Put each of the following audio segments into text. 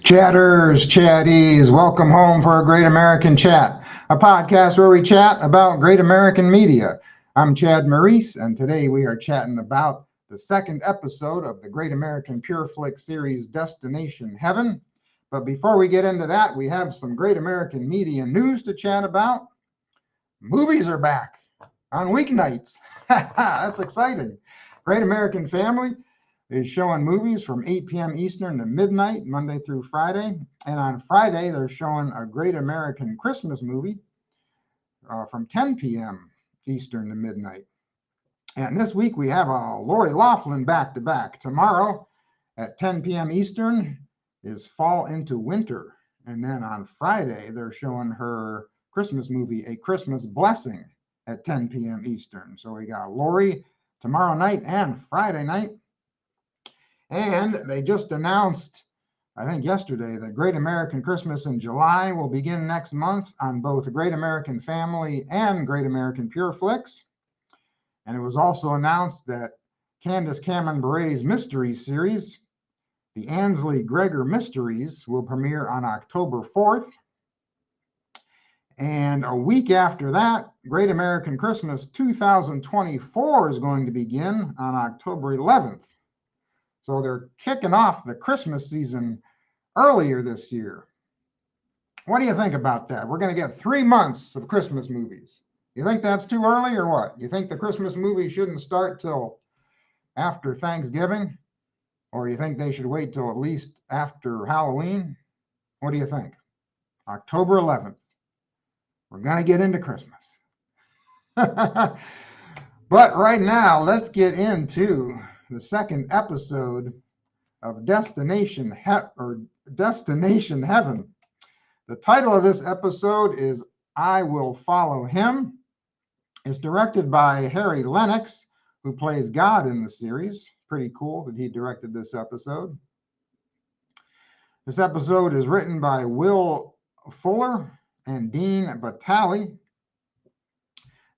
Chatters, chatties, welcome home for a Great American Chat, a podcast where we chat about great American media. I'm Chad Maurice, and today we are chatting about the second episode of the Great American Pure Flix series, Destination Heaven. But before we get into that, we have some great American media news to chat about. Movies are back on weeknights. That's exciting. Great American Family is showing movies from 8 p.m. Eastern to midnight, Monday through Friday. And on Friday, they're showing a Great American Christmas movie from 10 p.m. Eastern to midnight. And this week, we have a Lori Loughlin back-to-back. Tomorrow at 10 p.m. Eastern is Fall into Winter. And then on Friday, they're showing her Christmas movie, A Christmas Blessing, at 10 p.m. Eastern. So we got Lori tomorrow night and Friday night. And they just announced, I think yesterday, that Great American Christmas in July will begin next month on both Great American Family and Great American Pure Flix. And it was also announced that Candace Cameron Bure's mystery series, The Ansley Gregor Mysteries, will premiere on October 4th. And a week after that, Great American Christmas 2024 is going to begin on October 11th. So they're kicking off the Christmas season earlier this year. What do you think about that? We're going to get 3 months of Christmas movies. You think that's too early or what? You think the Christmas movie shouldn't start till after Thanksgiving? Or you think they should wait till at least after Halloween? What do you think? October 11th. We're going to get into Christmas. But right now, let's get into the second episode of Destination Heaven. The title of this episode is I Will Follow Him. It's directed by Harry Lennox, who plays God in the series. Pretty cool that he directed this episode. This episode is written by Will Fuller and Dean Batali.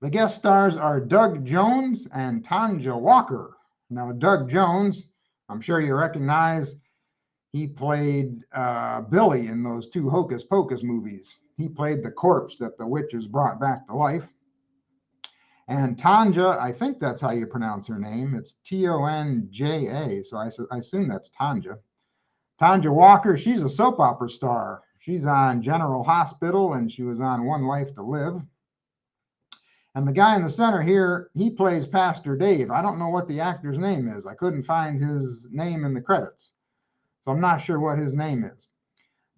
The guest stars are Doug Jones and Tanja Walker. Now, Doug Jones, I'm sure you recognize, he played Billy in those 2 Hocus Pocus movies. He played the corpse that the witches brought back to life. And Tanja, I think that's how you pronounce her name. It's Tonja, so I assume that's Tanja. Tanja Walker, she's a soap opera star. She's on General Hospital, and she was on One Life to Live. And the guy in the center here, he plays Pastor Dave. I don't know what the actor's name is. I couldn't find his name in the credits, so I'm not sure what his name is.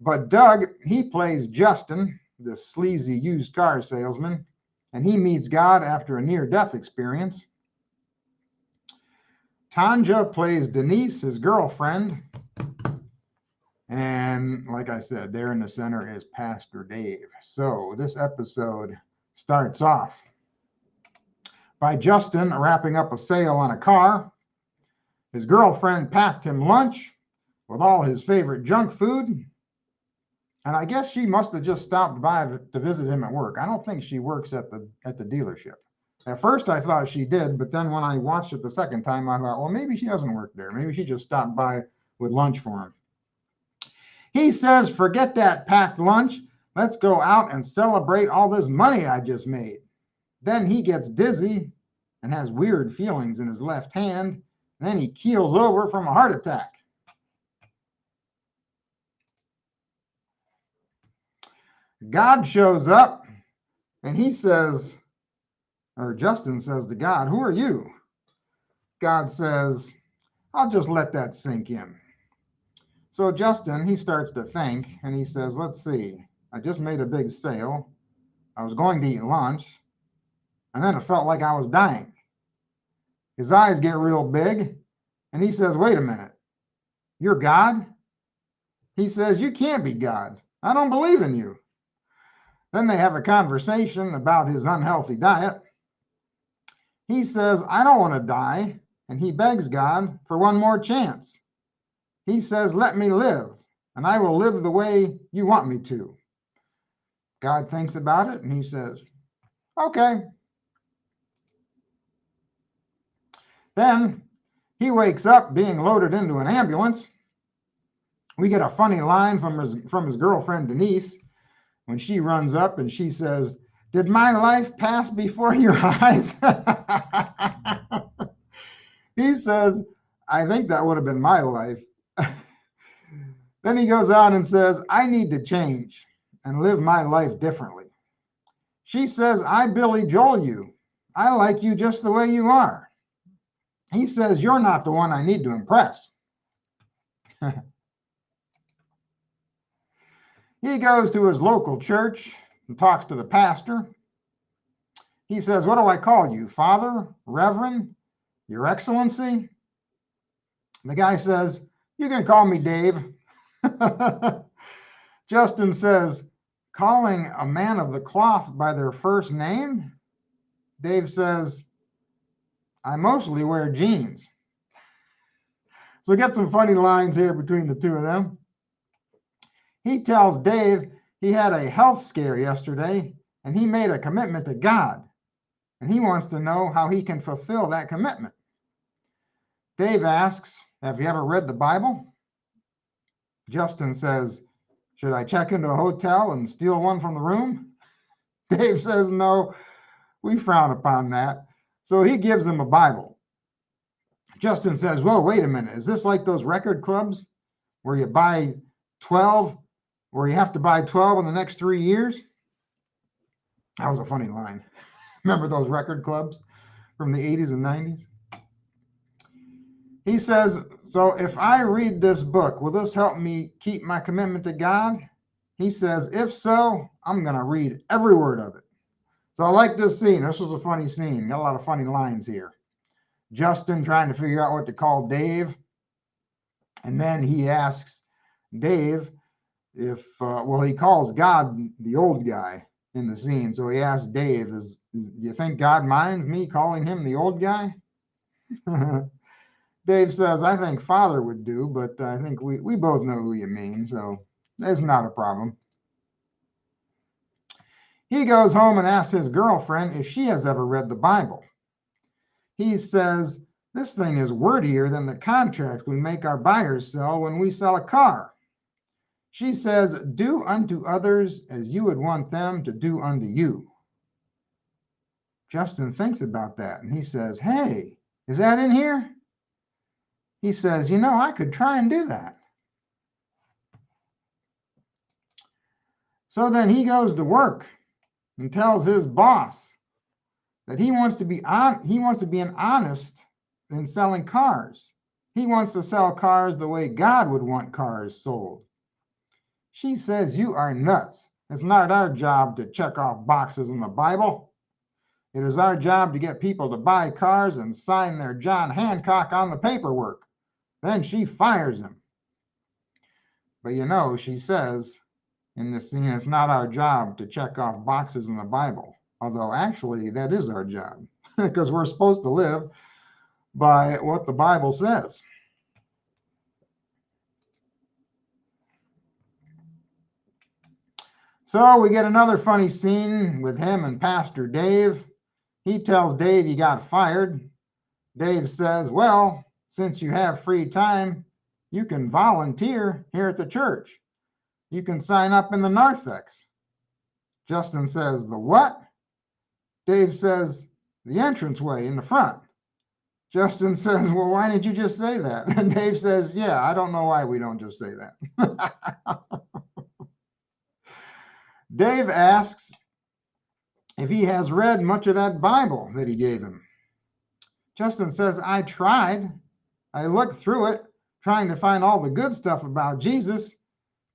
But Doug, he plays Justin, the sleazy used car salesman, and he meets God after a near-death experience. Tanja plays Denise, his girlfriend. And like I said, there in the center is Pastor Dave. So this episode starts off by Justin wrapping up a sale on a car. His girlfriend packed him lunch with all his favorite junk food. And I guess she must have just stopped by to visit him at work. I don't think she works at the dealership. At first I thought she did, but then when I watched it the second time, I thought, well, maybe she doesn't work there. Maybe she just stopped by with lunch for him. He says, forget that packed lunch. Let's go out and celebrate all this money I just made. Then he gets dizzy and has weird feelings in his left hand. And then he keels over from a heart attack. God shows up and he says, or Justin says to God, who are you? God says, I'll just let that sink in. So Justin, he starts to think and he says, let's see, I just made a big sale. I was going to eat lunch and then it felt like I was dying. His eyes get real big and he says, wait a minute, you're God? He says, you can't be God. I don't believe in you. Then they have a conversation about his unhealthy diet. He says, I don't want to die, and he begs God for one more chance. He says, let me live, and I will live the way you want me to. God thinks about it, and he says, okay. Then he wakes up being loaded into an ambulance We get a funny line from his girlfriend, Denise, when she runs up and she says, "Did my life pass before your eyes?" He says, "I think that would have been my life." Then he goes on and says, "I need to change and live my life differently." She says, "I Billy Joel you. I like you just the way you are." He says, "You're not the one I need to impress." He goes to his local church and talks to the pastor. He says, "What do I call you? Father? Reverend? Your Excellency?" The guy says, "You can call me Dave." Justin says, "Calling a man of the cloth by their first name?" Dave says, "I mostly wear jeans." So get some funny lines here between the two of them. He tells Dave he had a health scare yesterday and he made a commitment to God. And he wants to know how he can fulfill that commitment. Dave asks, "Have you ever read the Bible?" Justin says, "Should I check into a hotel and steal one from the room?" Dave says, "No, we frown upon that." So he gives him a Bible. Justin says, "Whoa, wait a minute. Is this like those record clubs where you buy 12, where you have to buy 12 in the next 3 years?" That was a funny line. Remember those record clubs from the 80s and 90s? He says, "So if I read this book, will this help me keep my commitment to God?" He says, "If so, I'm going to read every word of it." So I like this scene. This was a funny scene. Got a lot of funny lines here. Justin trying to figure out what to call Dave. And then he asks Dave if, he calls God the old guy in the scene. So he asks Dave, do you think God minds me calling him the old guy? Dave says, "I think Father would do, but I think we both know who you mean, so it's not a problem." He goes home and asks his girlfriend if she has ever read the Bible. He says, "This thing is wordier than the contract we make our buyers sell when we sell a car." She says, "Do unto others as you would want them to do unto you." Justin thinks about that and he says, "Hey, is that in here?" He says, "I could try and do that." So then he goes to work and tells his boss that he wants to be honest in selling cars. He wants to sell cars the way God would want cars sold. She says, "You are nuts. It's not our job to check off boxes in the Bible. It is our job to get people to buy cars and sign their John Hancock on the paperwork." Then she fires him. But she says in this scene, it's not our job to check off boxes in the Bible. Although actually that is our job because we're supposed to live by what the Bible says. So we get another funny scene with him and Pastor Dave. He tells Dave he got fired. Dave says, "Well, since you have free time, you can volunteer here at the church. You can sign up in the narthex." Justin says, "The what?" Dave says, "The entranceway in the front." Justin says, "Well, why didn't you just say that?" And Dave says, "Yeah, I don't know why we don't just say that." Dave asks if he has read much of that Bible that he gave him. Justin says, "I tried. I looked through it, trying to find all the good stuff about Jesus,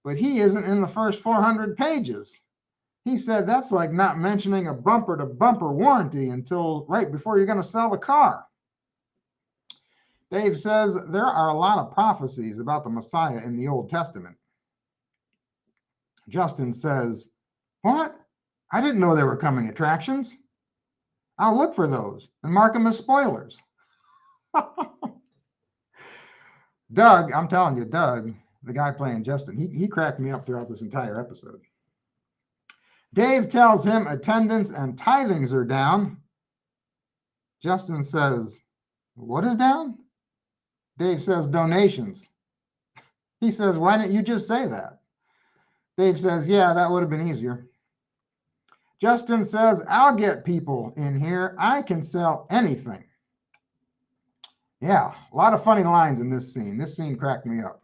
but he isn't in the first 400 pages. He said that's like not mentioning a bumper-to-bumper warranty until right before you're going to sell the car." Dave says there are a lot of prophecies about the Messiah in the Old Testament. Justin says, "What? I didn't know there were coming attractions. I'll look for those and mark them as spoilers." Doug, I'm telling you, Doug, the guy playing Justin, he cracked me up throughout this entire episode. Dave tells him attendance and tithings are down. Justin says, "What is down?" Dave says, "Donations." He says, why didn't you just say that? Dave says, yeah, that would have been easier. Justin says, I'll get people in here. I can sell anything. Yeah, a lot of funny lines in this scene. This scene cracked me up.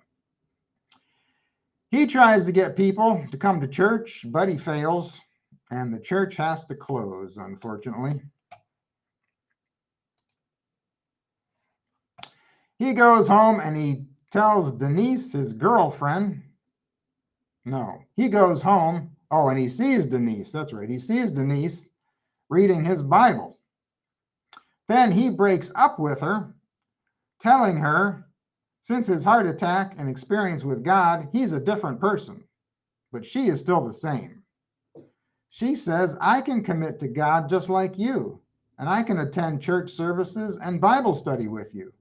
He tries to get people to come to church, but he fails, and the church has to close, unfortunately. He goes home and he tells Denise, his girlfriend, no, he goes home. Oh, and he sees Denise. That's right. He sees Denise reading his Bible. Then he breaks up with her, telling her, since his heart attack and experience with God, he's a different person, but she is still the same. She says, I can commit to God just like you, and I can attend church services and Bible study with you.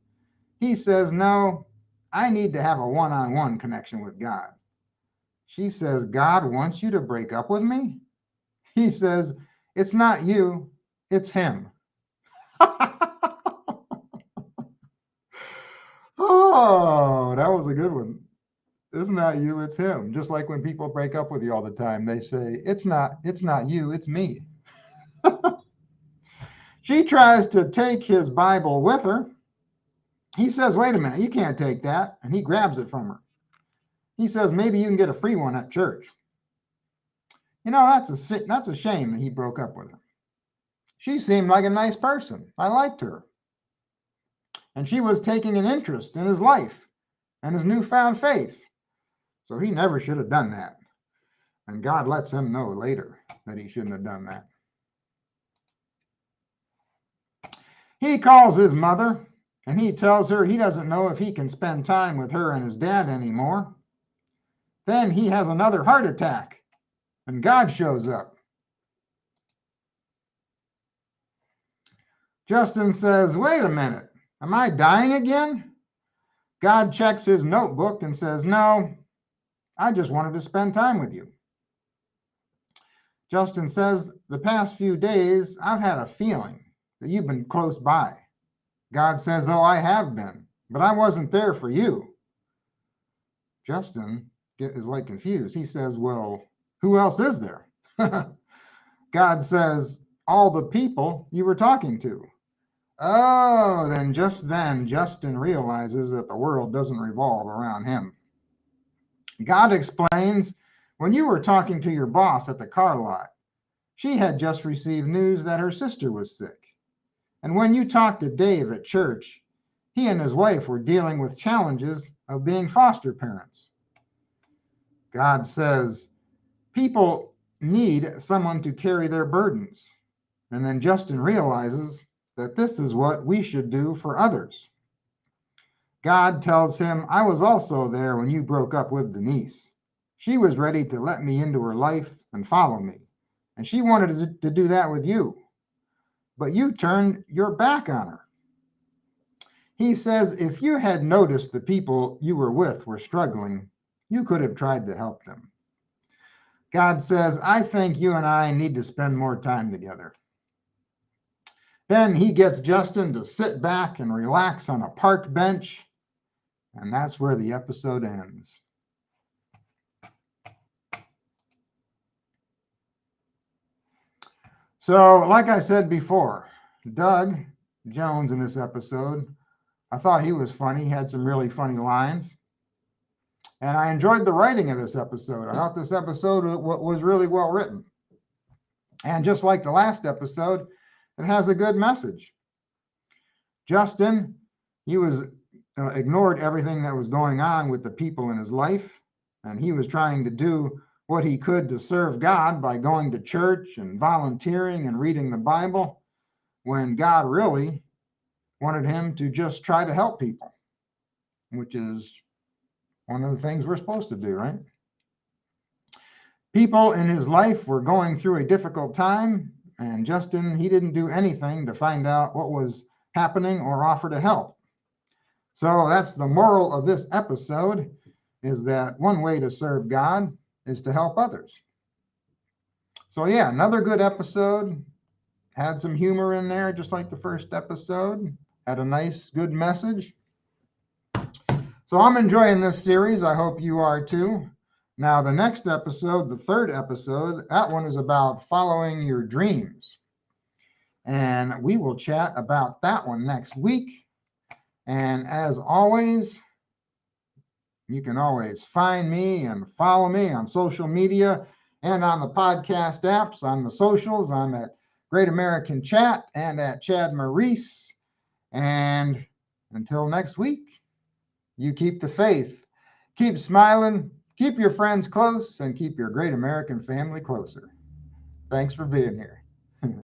He says, no, I need to have a one-on-one connection with God. She says, God wants you to break up with me? He says, it's not you, it's him. Oh, that was a good one. It's not you, it's him. Just like when people break up with you all the time, they say, it's not you, it's me. She tries to take his Bible with her. He says, wait a minute, you can't take that. And he grabs it from her. He says, maybe you can get a free one at church. You know, that's a shame that he broke up with her. She seemed like a nice person. I liked her. And she was taking an interest in his life and his newfound faith. So he never should have done that. And God lets him know later that he shouldn't have done that. He calls his mother and he tells her he doesn't know if he can spend time with her and his dad anymore. Then he has another heart attack and God shows up. Justin says, wait a minute, am I dying again? God checks his notebook and says, no, I just wanted to spend time with you. Justin says, the past few days, I've had a feeling that you've been close by. God says, oh, I have been, but I wasn't there for you. Justin is like confused. He says, well, who else is there? God says, all the people you were talking to. Oh, then Justin realizes that the world doesn't revolve around him. God explains, when you were talking to your boss at the car lot, she had just received news that her sister was sick. And when you talked to Dave at church, he and his wife were dealing with challenges of being foster parents. God says, people need someone to carry their burdens. And then Justin realizes that this is what we should do for others. God tells him, I was also there when you broke up with Denise. She was ready to let me into her life and follow me. And she wanted to do that with you. But you turned your back on her. He says, if you had noticed the people you were with were struggling, you could have tried to help them. God says, I think you and I need to spend more time together. Then he gets Justin to sit back and relax on a park bench, and that's where the episode ends. So, like I said before, Doug Jones in this episode, I thought he was funny. He had some really funny lines. And I enjoyed the writing of this episode. I thought this episode was really well written. And just like the last episode, it has a good message. Justin, he was ignored everything that was going on with the people in his life, and he was trying to do what he could to serve God by going to church and volunteering and reading the Bible, when God really wanted him to just try to help people, which is one of the things we're supposed to do, right? People in his life were going through a difficult time, and Justin, he didn't do anything to find out what was happening or offer to help. So that's the moral of this episode, is that one way to serve God is to help others. So yeah, another good episode. Had some humor in there, just like the first episode. Had a nice, good message. So I'm enjoying this series. I hope you are too. Now, the next episode, the third episode, that one is about following your dreams. And we will chat about that one next week. And as always, you can always find me and follow me on social media and on the podcast apps. On the socials, I'm at Great American Chat and at Chad Maurice. And until next week, you keep the faith, keep smiling, keep your friends close, and keep your great American family closer. Thanks for being here.